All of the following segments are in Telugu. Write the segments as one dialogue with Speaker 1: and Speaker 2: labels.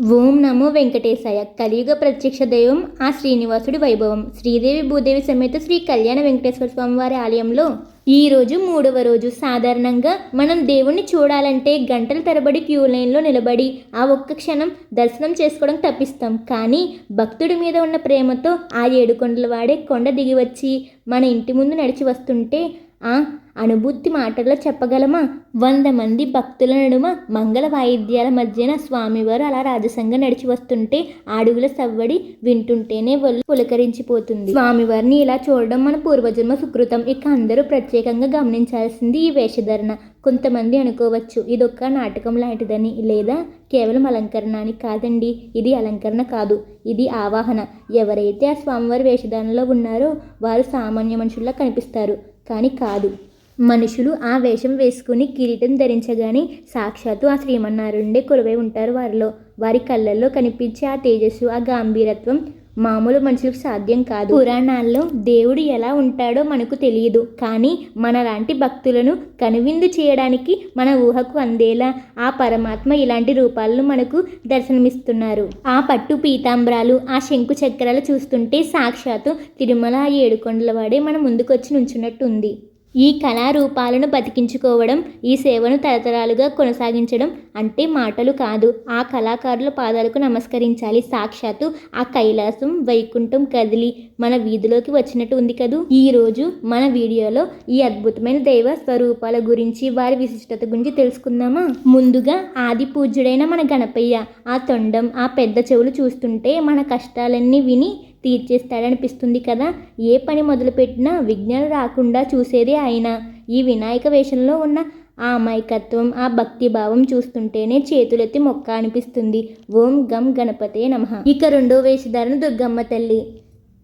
Speaker 1: ఓం నమో వెంకటేశాయ. కలియుగ ప్రత్యక్ష దైవం ఆ శ్రీనివాసుడి వైభవం. శ్రీదేవి భూదేవి సమేత శ్రీ కళ్యాణ వెంకటేశ్వర స్వామి వారి ఆలయంలో ఈరోజు 3వ రోజు. సాధారణంగా మనం దేవుణ్ణి చూడాలంటే గంటల తరబడి క్యూ లైన్లో నిలబడి ఆ ఒక్క క్షణం దర్శనం చేసుకోవడం తప్పిస్తాం. కానీ భక్తుడి మీద ఉన్న ప్రేమతో ఆ 7 కొండల వాడే కొండ దిగి వచ్చి మన ఇంటి ముందు నడిచి వస్తుంటే ఆ అనుభూతి మాటల్లో చెప్పగలమా? 100 మంది భక్తుల నడుమ మంగళ వాయిద్యాల మధ్యన స్వామివారు అలా రాజసంగా నడిచి వస్తుంటే అడుగుల సవ్వడి వింటుంటేనే ఒళ్ళు పులకరించిపోతుంది. స్వామివారిని ఇలా చూడడం మన పూర్వజన్మ సుకృతం. ఇక అందరూ ప్రత్యేకంగా గమనించాల్సింది ఈ వేషధరణ. కొంతమంది అనుకోవచ్చు ఇదొక్క నాటకం లాంటిదని, లేదా కేవలం అలంకరణ అని. కాదండి, ఇది అలంకరణ కాదు, ఇది ఆవాహన. ఎవరైతే ఆ స్వామివారి వేషధారణలో ఉన్నారో వారు సామాన్య మనుషుల్లా కనిపిస్తారు, కానీ కాదు. మనుషులు ఆ వేషం వేసుకుని కిరీటం ధరించగానే సాక్షాత్తు ఆ శ్రీమన్నారాయణుడే కొలువై ఉంటారు వారిలో. వారి కళ్ళల్లో కనిపించే ఆ తేజస్సు, ఆ గాంభీరత్వం మామూలు మనుషులకు సాధ్యం కాదు. పురాణాల్లో దేవుడు ఎలా ఉంటాడో మనకు తెలియదు, కానీ మనలాంటి భక్తులను కనువిందు చేయడానికి మన ఊహకు అందేలా ఆ పరమాత్మ ఇలాంటి రూపాలను మనకు దర్శనమిస్తున్నారు. ఆ పట్టు పీతాంబరాలు, ఆ శంకు చక్రాలు చూస్తుంటే సాక్షాత్తు తిరుమల ఆ 7 కొండల వాడే మన ముందుకొచ్చి నుంచున్నట్టు ఉంది. ఈ కళారూపాలను బతికించుకోవడం, ఈ సేవను తరతరాలుగా కొనసాగించడం అంటే మాటలు కాదు. ఆ కళాకారుల పాదాలకు నమస్కరించాలి. సాక్షాత్తు ఆ కైలాసం వైకుంఠం కదిలి మన వీధిలోకి వచ్చినట్టు ఉంది కదూ. ఈరోజు మన వీడియోలో ఈ అద్భుతమైన దైవ స్వరూపాల గురించి, వారి విశిష్టత గురించి తెలుసుకుందామా? ముందుగా ఆది పూజ్యుడైన మన గణపయ్య. ఆ తొండం, ఆ పెద్ద చెవులు చూస్తుంటే మన కష్టాలన్నీ విని తీర్చేస్తాడనిపిస్తుంది కదా. ఏ పని మొదలుపెట్టినా విఘ్నాలు రాకుండా చూసేదే ఆయన. ఈ వినాయక వేషంలో ఉన్న ఆ అమాయకత్వం, ఆ భక్తి భావం చూస్తుంటేనే చేతులెత్తి మొక్క అనిపిస్తుంది. ఓం గం గణపతే నమః. ఇక 2వ వేషధారణ దుర్గమ్మ తల్లి.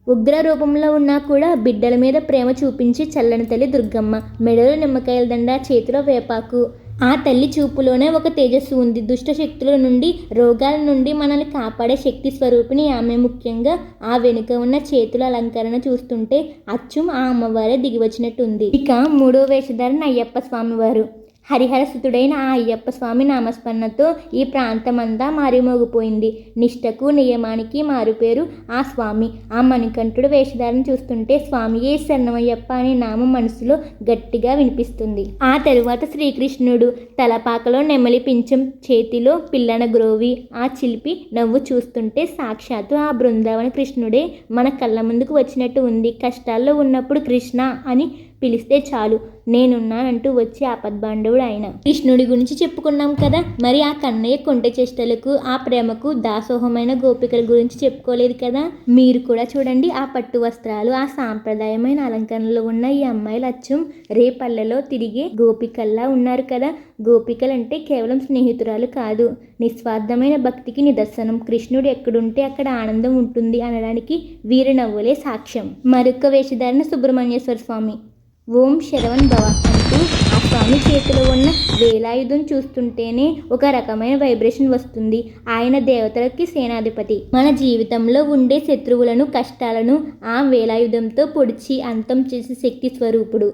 Speaker 1: ఉగ్ర రూపంలో ఉన్నా కూడా బిడ్డల మీద ప్రేమ చూపించి చల్లని తల్లి దుర్గమ్మ. మెడలో నిమ్మకాయల దండ, చేతిలో వేపాకు. ఆ తల్లి చూపులోనే ఒక తేజస్సు ఉంది. దుష్ట శక్తుల నుండి, రోగాల నుండి మనల్ని కాపాడే శక్తి స్వరూపిణి ఆమె. ముఖ్యంగా ఆ వెనుక ఉన్న చేతుల అలంకరణ చూస్తుంటే అచ్చం ఆ అమ్మవారే దిగివచ్చినట్టు ఉంది. ఇక 3వ వేషధారణ అయ్యప్ప స్వామివారు. హరిహరసుతుడైన ఆ అయ్యప్ప స్వామి నామస్మరణతో ఈ ప్రాంతమంతా మారిమోగిపోయింది. నిష్టకు, నియమానికి మారుపేరు ఆ స్వామి. ఆ మణికంఠుడు వేషధారణ చూస్తుంటే స్వామియే శరణమయ్యప్ప అనే నామం మనసులో గట్టిగా వినిపిస్తుంది. ఆ తరువాత శ్రీకృష్ణుడు. తలపాకలో నెమలి పింఛం, చేతిలో పిల్లన గ్రోవి, ఆ చిలిపి నవ్వు చూస్తుంటే సాక్షాత్తు ఆ బృందావన కృష్ణుడే మన కళ్ళ ముందుకు వచ్చినట్టు ఉంది. కష్టాల్లో ఉన్నప్పుడు కృష్ణ అని పిలిస్తే చాలు, నేనున్నానంటూ వచ్చి ఆపద్బాంధవుడు ఆయన. కృష్ణుడి గురించి చెప్పుకున్నాం కదా, మరి ఆ కన్నయ్య కొంటె చేష్టలకు, ఆ ప్రేమకు దాసోహమైన గోపికల గురించి చెప్పుకోలేదు కదా. మీరు కూడా చూడండి, ఆ పట్టు వస్త్రాలు, ఆ సాంప్రదాయమైన అలంకరణలో ఉన్న ఈ అమ్మాయిలు అచ్చం రేపల్లెలో తిరిగే గోపికల్లా ఉన్నారు కదా. గోపికలంటే కేవలం స్నేహితురాలు కాదు, నిస్వార్థమైన భక్తికి నిదర్శనం. కృష్ణుడు ఎక్కడుంటే అక్కడ ఆనందం ఉంటుంది అనడానికి వీరి నవ్వులే సాక్ష్యం. మరొక వేషధారణ సుబ్రహ్మణ్యేశ్వర స్వామి. ఓం శరవణ్ భవ అంటూ ఆ స్వామి చేతిలో ఉన్న వేలాయుధం చూస్తుంటేనే ఒక రకమైన వైబ్రేషన్ వస్తుంది. ఆయన దేవతలకి సేనాధిపతి. మన జీవితంలో ఉండే శత్రువులను, కష్టాలను ఆ వేలాయుధంతో పొడిచి అంతం చేసే శక్తి స్వరూపుడు.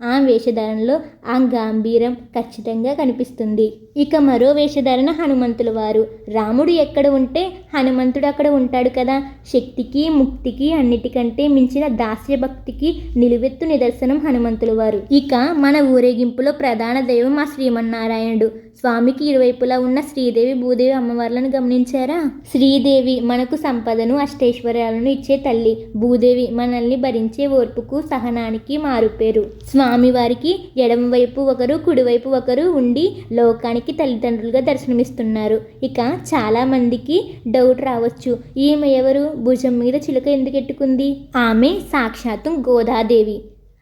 Speaker 1: ఆ వేషధారణలో ఆ గాంభీర్యం ఖచ్చితంగా కనిపిస్తుంది. ఇక మరో వేషధారణ హనుమంతుల వారు. రాముడు ఎక్కడ ఉంటే హనుమంతుడు అక్కడ ఉంటాడు కదా. శక్తికి, ముక్తికి అన్నిటికంటే మించిన దాస్య భక్తికి నిలువెత్తు నిదర్శనం హనుమంతుల వారు. ఇక మన ఊరేగింపులో ప్రధాన దైవం ఆ శ్రీమన్నారాయణుడు. స్వామికి ఇరువైపులా ఉన్న శ్రీదేవి, భూదేవి అమ్మవార్లను గమనించారా? శ్రీదేవి మనకు సంపదను, అష్టైశ్వర్యాలను ఇచ్చే తల్లి. భూదేవి మనల్ని భరించే ఓర్పుకు, సహనానికి మారుపేరు. స్వామివారికి ఎడమవైపు ఒకరు, కుడివైపు ఒకరు ఉండి లోకానికి తల్లిదండ్రులుగా దర్శనమిస్తున్నారు. ఇక చాలా మందికి డౌట్ రావచ్చు, ఈమె ఎవరు? భుజం మీద చిలుక ఎందుకు ఎట్టుకుంది? ఆమె సాక్షాత్తు గోదాదేవి,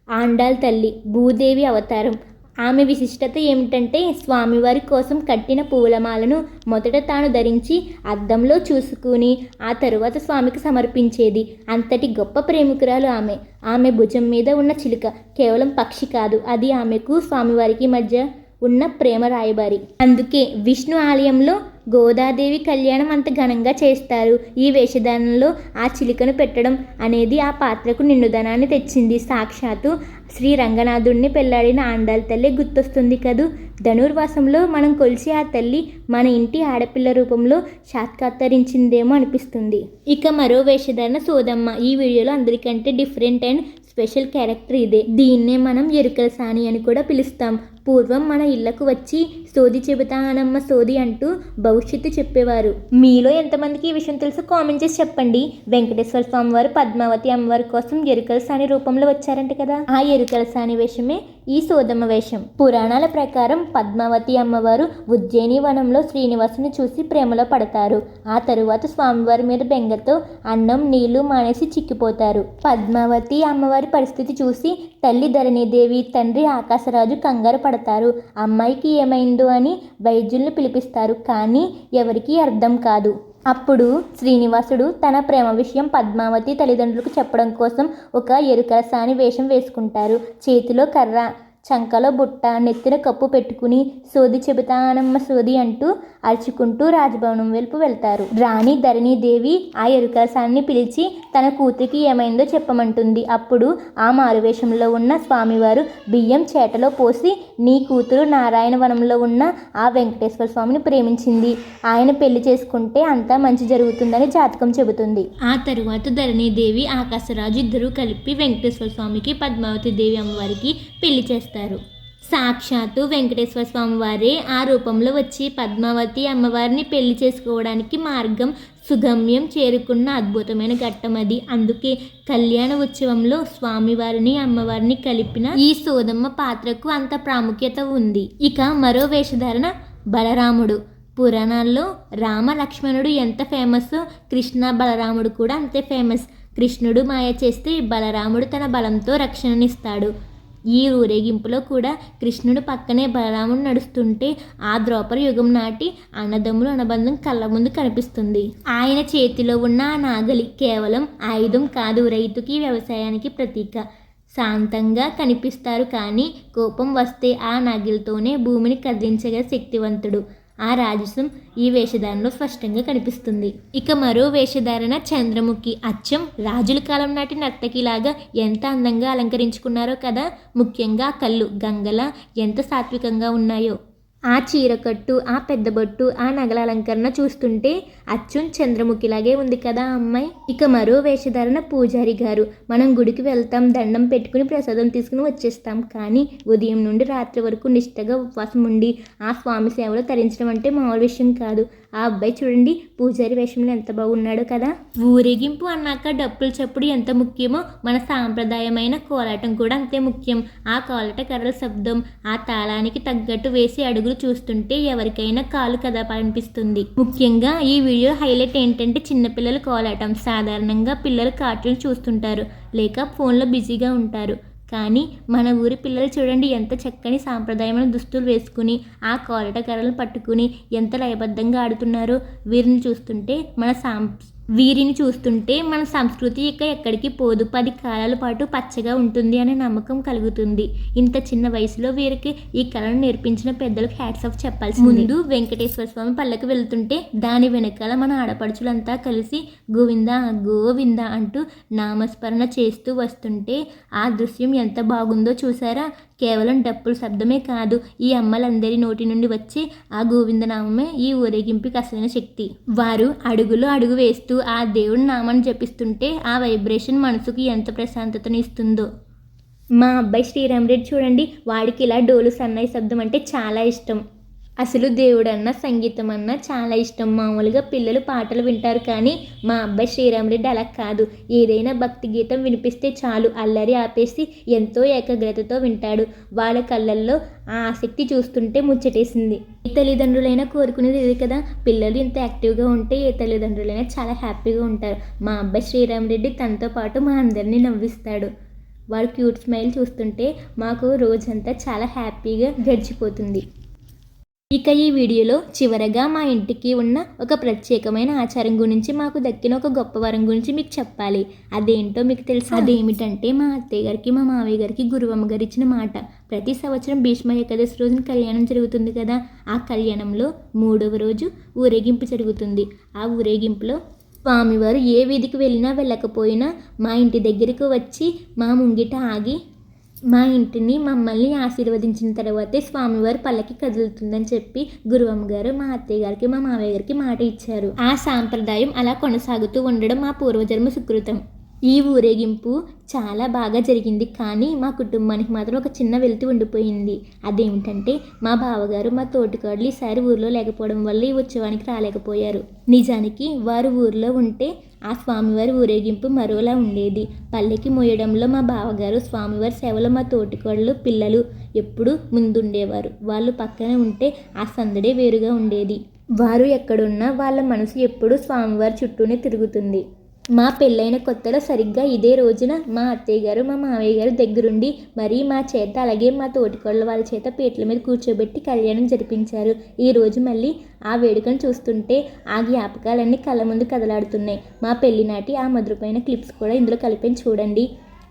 Speaker 1: ఆండాల్ తల్లి, భూదేవి అవతారం. ఆమె విశిష్టత ఏమిటంటే స్వామివారి కోసం కట్టిన పూలమాలను మొదట తాను ధరించి అద్దంలో చూసుకుని ఆ తరువాత స్వామికి సమర్పించేది. అంతటి గొప్ప ప్రేమికురాలు ఆమె. ఆమె భుజం మీద ఉన్న చిలుక కేవలం పక్షి కాదు, అది ఆమెకు స్వామివారికి మధ్య ఉన్న ప్రేమ రాయబారి. అందుకే విష్ణు ఆలయంలో గోదాదేవి కళ్యాణం అంత ఘనంగా చేస్తారు. ఈ వేషధారణలో ఆ చిలుకను పెట్టడం అనేది ఆ పాత్రకు నిండుదనాన్ని తెచ్చింది. సాక్షాత్తు శ్రీ రంగనాథుడిని పెళ్లాడిన ఆండాళ్ళ తల్లి గుర్తొస్తుంది కదూ. ధనుర్వాసంలో మనం కొలిసి ఆ తల్లి మన ఇంటి ఆడపిల్ల రూపంలో సాక్షాత్కరించిందేమో అనిపిస్తుంది. ఇక మరో వేషధారణ సోదమ్మ. ఈ వీడియోలో అందరికంటే డిఫరెంట్ అండ్ స్పెషల్ క్యారెక్టర్ ఇదే. దీన్నే మనం ఎరుకల సాని అని కూడా పిలుస్తాం. పూర్వం మన ఇళ్లకు వచ్చి సోది చెబుతానమ్మ సోది అంటూ భవిష్యత్తు చెప్పేవారు. మీలో ఎంతమందికి ఈ విషయం తెలుసో కామెంట్ చేసి చెప్పండి. వెంకటేశ్వర స్వామి వారు పద్మావతి అమ్మవారి కోసం ఎరుకల సాని రూపంలో వచ్చారంట కదా. ఆ ఎరుకల సాని వేషమే ఈ సోదమ్మ వేషం. పురాణాల ప్రకారం పద్మావతి అమ్మవారు ఉజ్జయిని వనంలో శ్రీనివాసుని చూసి ప్రేమలో పడతారు. ఆ తరువాత స్వామివారి మీద బెంగతో అన్నం నీళ్లు మానేసి చిక్కిపోతారు. పద్మావతి అమ్మవారి పరిస్థితి చూసి తల్లి ధరణీదేవి, తండ్రి ఆకాశరాజు కంగారు పడతారు. అమ్మాయికి ఏమైందో అని వైద్యుల్ని పిలిపిస్తారు. కానీ ఎవరికీ అర్థం కాదు. అప్పుడు శ్రీనివాసుడు తన ప్రేమ విషయం పద్మావతి తల్లిదండ్రులకు చెప్పడం కోసం ఒక ఎరుకల సాని వేషం వేసుకుంటారు. చేతిలో కర్ర, చంకలో బుట్ట, నెత్తిన కప్పు పెట్టుకుని సోది చెబుతానమ్మ సోది అంటూ అరుచుకుంటూ రాజభవనం వైపు వెళ్తారు. రాణి ధరణీదేవి ఆ ఎరుకల సానిని పిలిచి తన కూతురికి ఏమైందో చెప్పమంటుంది. అప్పుడు ఆ మారువేషంలో ఉన్న స్వామివారు బియ్యం చేటలో పోసి, నీ కూతురు నారాయణ వనంలో ఉన్న ఆ వెంకటేశ్వర స్వామిని ప్రేమించింది, ఆయన పెళ్లి చేసుకుంటే అంతా మంచి జరుగుతుందని జాతకం చెబుతుంది. ఆ తరువాత ధరణీదేవి, ఆకాశరాజు ఇద్దరూ కలిపి వెంకటేశ్వర స్వామికి పద్మావతి దేవి అమ్మవారికి పెళ్లి చేస్తారు. సాక్షాత్తు వెంకటేశ్వర స్వామి వారే ఆ రూపంలో వచ్చి పద్మావతి అమ్మవారిని పెళ్లి చేసుకోవడానికి మార్గం సుగమ్యం చేరుకున్న అద్భుతమైన ఘట్టం అది. అందుకే కళ్యాణ ఉత్సవంలో స్వామివారిని అమ్మవారిని కలిపిన ఈ సోదమ్మ పాత్రకు అంత ప్రాముఖ్యత ఉంది. ఇక మరో వేషధారణ బలరాముడు. పురాణాల్లో రామ లక్ష్మణుడు ఎంత ఫేమస్, కృష్ణ బలరాముడు కూడా అంతే ఫేమస్. కృష్ణుడు మాయ చేస్తే బలరాముడు తన బలంతో రక్షణనిస్తాడు. ఈ ఊరేగింపులో కూడా కృష్ణుడు పక్కనే బలరాముడు నడుస్తుంటే ఆ ద్వాపర యుగం నాటి అన్నదమ్ముల అనుబంధం కళ్ళ ముందు కనిపిస్తుంది. ఆయన చేతిలో ఉన్న ఆ నాగలి కేవలం ఆయుధం కాదు, రైతుకి వ్యవసాయానికి ప్రతీక. శాంతంగా కనిపిస్తారు, కానీ కోపం వస్తే ఆ నాగిలతోనే భూమిని కదిలించగల శక్తివంతుడు. ఆ రాజసం ఈ వేషధారణలో స్పష్టంగా కనిపిస్తుంది. ఇక మరో వేషధారణ చంద్రముఖి. అచ్చం రాజుల కాలం నాటి నర్తకిలాగా ఎంత అందంగా అలంకరించుకున్నారో కదా. ముఖ్యంగా కళ్ళు గంగల ఎంత సాత్వికంగా ఉన్నాయో. ఆ చీరకట్టు, ఆ పెద్ద బొట్టు, ఆ నగల అలంకరణ చూస్తుంటే అచ్చం చంద్రముఖిలాగే ఉంది కదా ఆ అమ్మాయి. ఇక మరో వేషధారణ పూజారి గారు. మనం గుడికి వెళ్తాం, దండం పెట్టుకుని ప్రసాదం తీసుకుని వచ్చేస్తాం. కానీ ఉదయం నుండి రాత్రి వరకు నిష్టగా ఉపవాసం ఉండి ఆ స్వామి సేవలో తరించడం అంటే మామూలు విషయం కాదు. ఆ అబ్బాయి చూడండి పూజారి వేషంలో ఎంత బాగున్నాడో కదా. ఊరేగింపు అన్నాక డప్పుల చప్పుడు ఎంత ముఖ్యమో మన సాంప్రదాయమైన కోలాటం కూడా అంతే ముఖ్యం. ఆ కోలాట కర్రల శబ్దం, ఆ తాళానికి తగ్గట్టు వేసి అడుగులు చూస్తుంటే ఎవరికైనా కాలు కదపాలనిపిస్తుంది. ముఖ్యంగా ఈ వీడియో హైలైట్ ఏంటంటే చిన్నపిల్లల కోలాటం. సాధారణంగా పిల్లలు కార్టూన్ చూస్తుంటారు లేక ఫోన్లో బిజీగా ఉంటారు. కానీ మన ఊరి పిల్లలు చూడండి ఎంత చక్కని సాంప్రదాయమైన దుస్తులు వేసుకుని ఆ కోలాట కర్రలను పట్టుకుని ఎంత లయబద్ధంగా ఆడుతున్నారో. వీరిని చూస్తుంటే మన సంస్కృతి ఇక ఎక్కడికి పోదు, 10 కాలాల పాటు పచ్చగా ఉంటుంది అనే నమ్మకం కలుగుతుంది. ఇంత చిన్న వయసులో వీరికి ఈ కళను నేర్పించిన పెద్దలకు హ్యాట్స్ ఆఫ్ చెప్పాల్సి. ముందు వెంకటేశ్వర స్వామి పల్లకి వెళ్తుంటే దాని వెనకాల మన ఆడపడుచులంతా కలిసి గోవిందా గోవిందా అంటూ నామస్మరణ చేస్తూ వస్తుంటే ఆ దృశ్యం ఎంత బాగుందో చూసారా. కేవలం డప్పుల శబ్దమే కాదు, ఈ అమ్మలందరి నోటి నుండి వచ్చే ఆ గోవిందనామమే ఈ ఊరేగింపుకి అసలైన శక్తి. వారు అడుగులో అడుగు వేస్తూ ఆ దేవుడి నామాన్ని జపిస్తుంటే ఆ వైబ్రేషన్ మనసుకు ఎంత ప్రశాంతతను ఇస్తుందో. మా అబ్బాయి శ్రీరామ్ రెడ్డి చూడండి, వాడికి ఇలా డోలు సన్నాయి శబ్దం అంటే చాలా ఇష్టం. అసలు దేవుడన్నా సంగీతం అన్నా చాలా ఇష్టం. మామూలుగా పిల్లలు పాటలు వింటారు, కానీ మా అబ్బాయి శ్రీరామ్ రెడ్డి అలా కాదు. ఏదైనా భక్తి గీతం వినిపిస్తే చాలు అల్లరి ఆపేసి ఎంతో ఏకాగ్రతతో వింటాడు. వాళ్ళ కళ్ళల్లో ఆ ఆసక్తి చూస్తుంటే ముచ్చటేసింది. ఏ తల్లిదండ్రులైనా కోరుకునేది ఇది కదా, పిల్లలు ఇంత యాక్టివ్గా ఉంటే ఏ తల్లిదండ్రులైనా చాలా హ్యాపీగా ఉంటారు. మా అబ్బాయి శ్రీరామ్ రెడ్డి తనతో పాటు మా అందరినీ నవ్విస్తాడు. వాడు క్యూట్ స్మైల్ చూస్తుంటే మాకు రోజంతా చాలా హ్యాపీగా గడిచిపోతుంది. ఇక ఈ వీడియోలో చివరగా మా ఇంటికి ఉన్న ఒక ప్రత్యేకమైన ఆచారం గురించి, మాకు దక్కిన ఒక గొప్ప వరం గురించి మీకు చెప్పాలి. అదేంటో మీకు తెలుసు. అదేమిటంటే మా అత్తయ్య గారికి మా మావయ్య గారికి గురువమ్మ గారు ఇచ్చిన మాట. ప్రతి సంవత్సరం భీష్మ ఏకాదశి రోజున కళ్యాణం జరుగుతుంది కదా. ఆ కళ్యాణంలో 3వ రోజు ఊరేగింపు జరుగుతుంది. ఆ ఊరేగింపులో స్వామివారు ఏ వీధికి వెళ్ళినా వెళ్ళకపోయినా మా ఇంటి దగ్గరకు వచ్చి మా ముంగిట ఆగి మా ఇంటిని మమ్మల్ని ఆశీర్వదించిన తర్వాతే స్వామివారి పల్లకి కదులుతుందని చెప్పి గురువమ్మ గారు మా అత్తయ్య గారికి మా మావయ్య గారికి మాట ఇచ్చారు. ఆ సాంప్రదాయం అలా కొనసాగుతూ ఉండడం మా పూర్వజన్మ సుకృతం. ఈ ఊరేగింపు చాలా బాగా జరిగింది. కానీ మా కుటుంబానికి మాత్రం ఒక చిన్న వెలితి ఉండిపోయింది. అదేమిటంటే మా బావగారు మా తోటికోడలు ఈసారి ఊరిలో లేకపోవడం వల్ల ఈ ఉత్సవానికి రాలేకపోయారు. నిజానికి వారు ఊరిలో ఉంటే ఆ స్వామివారి ఊరేగింపు మరోలా ఉండేది. పల్లెకి మోయడంలో మా బావగారు, స్వామివారి సేవలో మా తోటికోడలు పిల్లలు ఎప్పుడూ ముందుండేవారు. వాళ్ళు పక్కనే ఉంటే ఆ సందడే వేరుగా ఉండేది. వారు ఎక్కడున్నా వాళ్ళ మనసు ఎప్పుడూ స్వామివారి చుట్టూనే తిరుగుతుంది. మా పెళ్ళైన కొత్తలో సరిగ్గా ఇదే రోజున మా అత్తయ్య గారు మా మావయ్య గారు దగ్గరుండి మరీ మా చేత అలాగే మా తోటికోళ్ళ వాళ్ళ చేత పీటల మీద కూర్చోబెట్టి కళ్యాణం జరిపించారు. ఈరోజు మళ్ళీ ఆ వేడుకను చూస్తుంటే ఆ జ్ఞాపకాలన్నీ కళ్ళ ముందు కదలాడుతున్నాయి. మా పెళ్లి నాటి ఆ మధురమైన క్లిప్స్ కూడా ఇందులో కలిపాను చూడండి.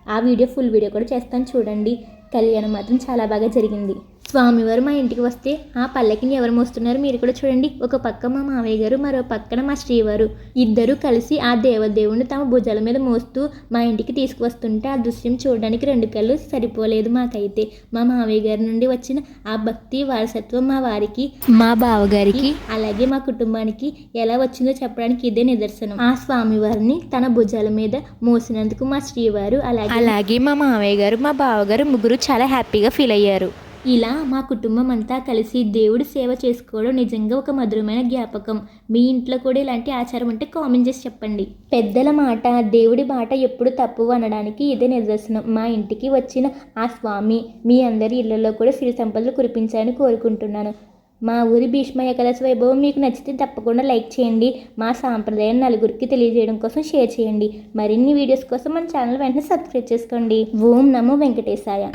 Speaker 1: ఆ వీడియో ఫుల్ వీడియో కూడా చేస్తాను చూడండి. కళ్యాణం మాత్రం చాలా బాగా జరిగింది. స్వామివారు మా ఇంటికి వస్తే ఆ పల్లకిని ఎవరు మోస్తున్నారు మీరు కూడా చూడండి. ఒక పక్క మా మావయ్య గారు, మరో పక్కన మా శ్రీవారు ఇద్దరు కలిసి ఆ దేవదేవుని తమ భుజాల మీద మోస్తూ మా ఇంటికి తీసుకువస్తుంటే ఆ దృశ్యం చూడడానికి రెండు కళ్ళు సరిపోలేదు మాకైతే. మా మావయ్య గారి నుండి వచ్చిన ఆ భక్తి వారసత్వం మా వారికి, మా బావగారికి అలాగే మా కుటుంబానికి ఎలా వచ్చిందో చెప్పడానికి ఇదే నిదర్శనం. ఆ స్వామివారిని తన భుజాల మీద మోసినందుకు మా శ్రీవారు అలాగే మా మావయ్య గారు, మా బావగారు ముగ్గురు చాలా హ్యాపీగా ఫీల్ అయ్యారు. ఇలా మా కుటుంబం అంతా కలిసి దేవుడి సేవ చేసుకోవడం నిజంగా ఒక మధురమైన జ్ఞాపకం. మీ ఇంట్లో కూడా ఇలాంటి ఆచారం ఉంటే కామెంట్ చేసి చెప్పండి. పెద్దల మాట, దేవుడి మాట ఎప్పుడు తప్పు అనడానికి ఇదే నిదర్శనం. మా ఇంటికి వచ్చిన ఆ స్వామి మీ అందరి ఇళ్లలో కూడా సిరి సంపదలు కురిపించాలని కోరుకుంటున్నాను. మా ఊరి భీష్మ ఏకాదశి వైభవం మీకు నచ్చితే తప్పకుండా లైక్ చేయండి. మా సాంప్రదాయం నలుగురికి తెలియజేయడం కోసం షేర్ చేయండి. మరిన్ని వీడియోస్ కోసం మన ఛానల్ వెంటనే సబ్స్క్రైబ్ చేసుకోండి. ఓం నమో వెంకటేశాయ.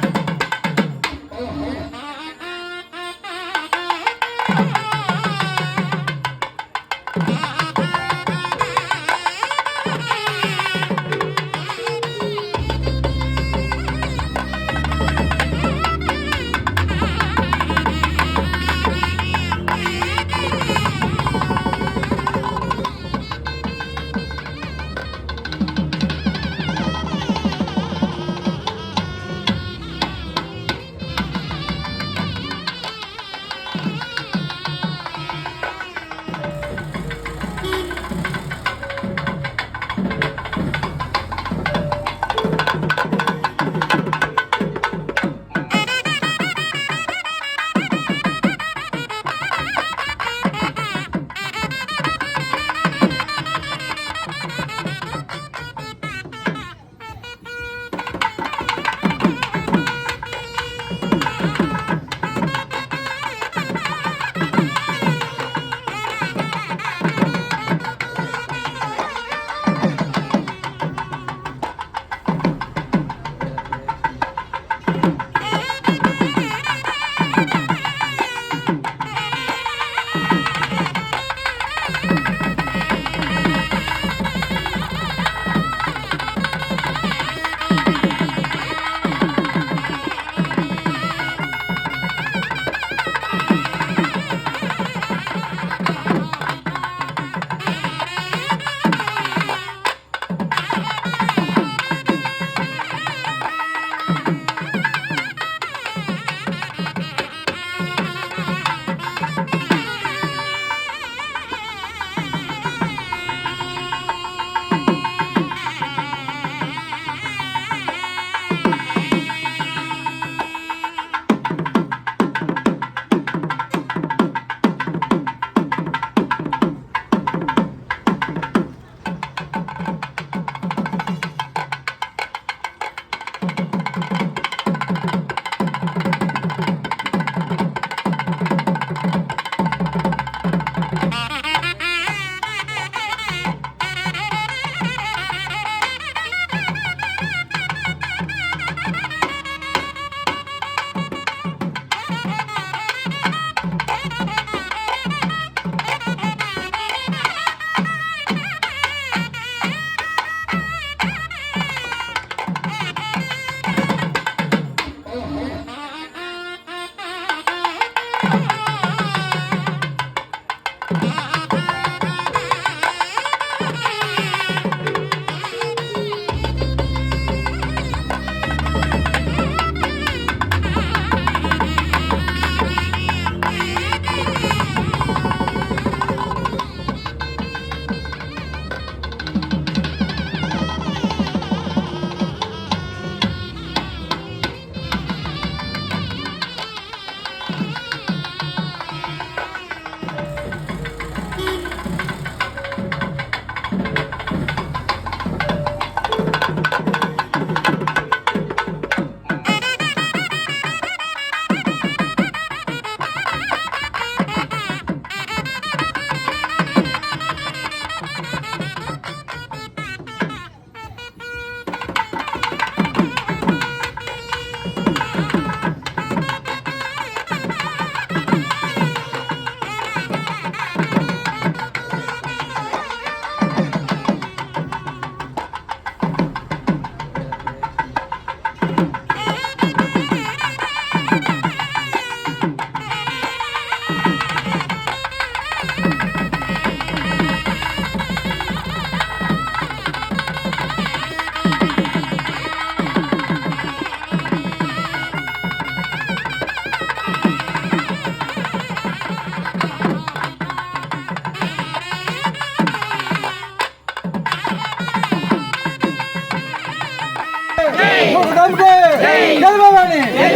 Speaker 2: భవాని జై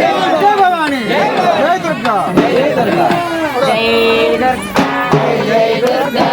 Speaker 2: భవాని జై దుర్గా
Speaker 1: జై దుర్గా